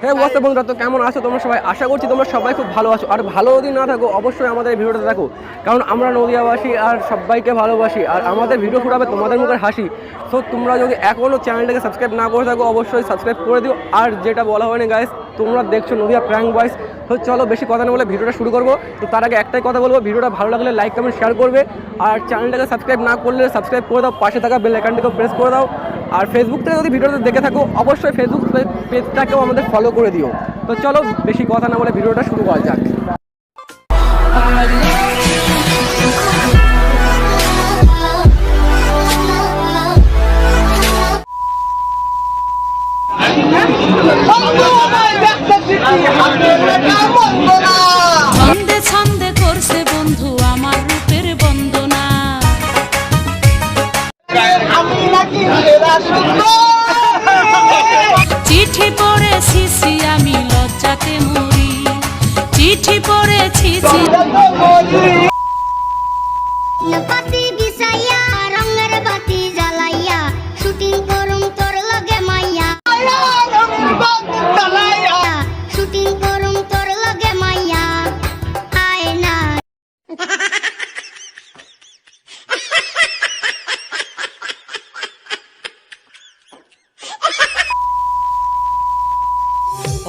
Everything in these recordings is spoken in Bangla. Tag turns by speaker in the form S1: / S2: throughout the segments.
S1: হ্যাঁ বসে বন্ধুরা, তো কেমন আছো তোমরা সবাই? আশা করছি তোমরা সবাই খুব ভালো আছো। আর ভালো যদি না থাকো অবশ্যই আমাদের এই ভিডিওটা দেখো, কারণ আমরা নদিয়াবাসী আর সবাইকে ভালোবাসি আর আমাদের ভিডিও ফুটাবে তোমাদের মুখের হাসি। তো তোমরা যদি এখনও চ্যানেলটাকে সাবস্ক্রাইব না করে থাকো অবশ্যই সাবস্ক্রাইব করে দিও। আর যেটা বলা হয়নি গাইস, তোমরা দেখছো নদিয়া প্র্যাঙ্ক বয়েস। তো চলো বেশি কথা না বলে ভিডিওটা শুরু করবো। তো তার আগে একটাই কথা বলবো, ভিডিওটা ভালো লাগলে লাইক কমেন্ট শেয়ার করবে, আর চ্যানেলটাকে সাবস্ক্রাইব না করলে সাবস্ক্রাইব করে দাও, পাশে থাকা বেল আইকনটাকেও প্রেস করে দাও। আর ফেসবুক থেকে যদি ভিডিওটা দেখে থাকো অবশ্যই ফেসবুক পেজটাকেও আমাদের ফলো করে দিও। তো চলো বেশি কথা না বলে ভিডিওটা শুরু করা যাক।
S2: ছন্দে ছন্দে করছে বন্ধু আমার রূপের বন্দনা। চিঠি পড়েছি আমি লজ্জাতে মরি, চিঠি পড়েছি
S3: পাতি বিছাইয়া রঙের বাতি জ্বালাইয়া শুটিং করুম তোর লগে মাইয়া, শুটিং করুম তোর লগে মাইয়া আয় না।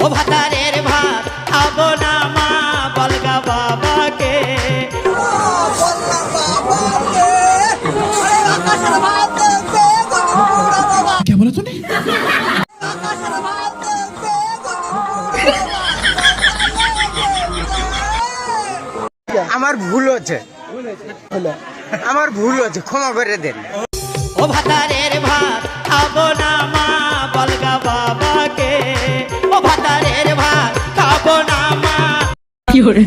S4: ও ভাতারের ভাত খাবো না মা বলগা বাবাকে,
S5: क्या बोला तूने?
S6: আমার ভুল হচ্ছে, আমার ভুল হচ্ছে, ক্ষমা করে দেন।
S4: ও ভাতারের ভাত খাবো না মা বলগা বাবাকে, ও ভাতারের ভাত খাবো না মা।
S2: কি করে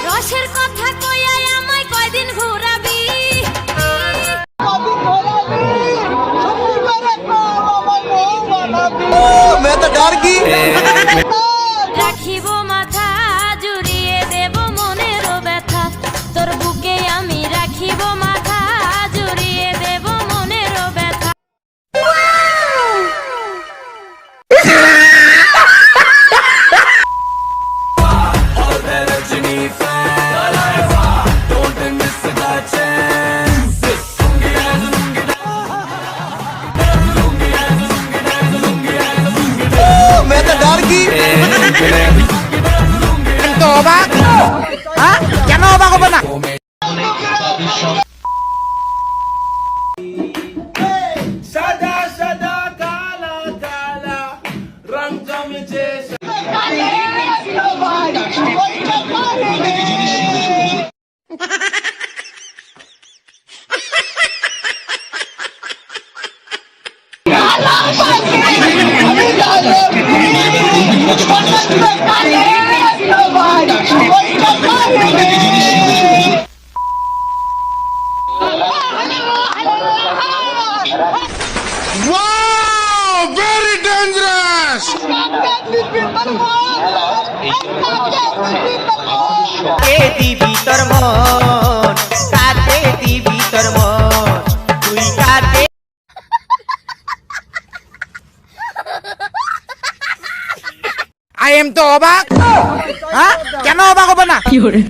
S3: রসের কথা কইয়া আমায় কয়দিন ঘুরাবি, রাখিব মাথা জুড়িয়ে দেব মনের ব্যথা, তোর বুকে আমি রাখিব মাথা জুড়িয়ে দেব মনের ব্যথা।
S6: তো অবাক, হ্যাঁ কেন অবাক হবে না?
S5: सदा सदा काला काला रंग जमचे
S6: Wow, very dangerous.
S4: কে দিবি তোর মন, কাটে দিবি তোর মন, তুই কাটে।
S6: I am তো অবাক, হ্যাঁ কেন অবাক হবে না?
S2: কি করে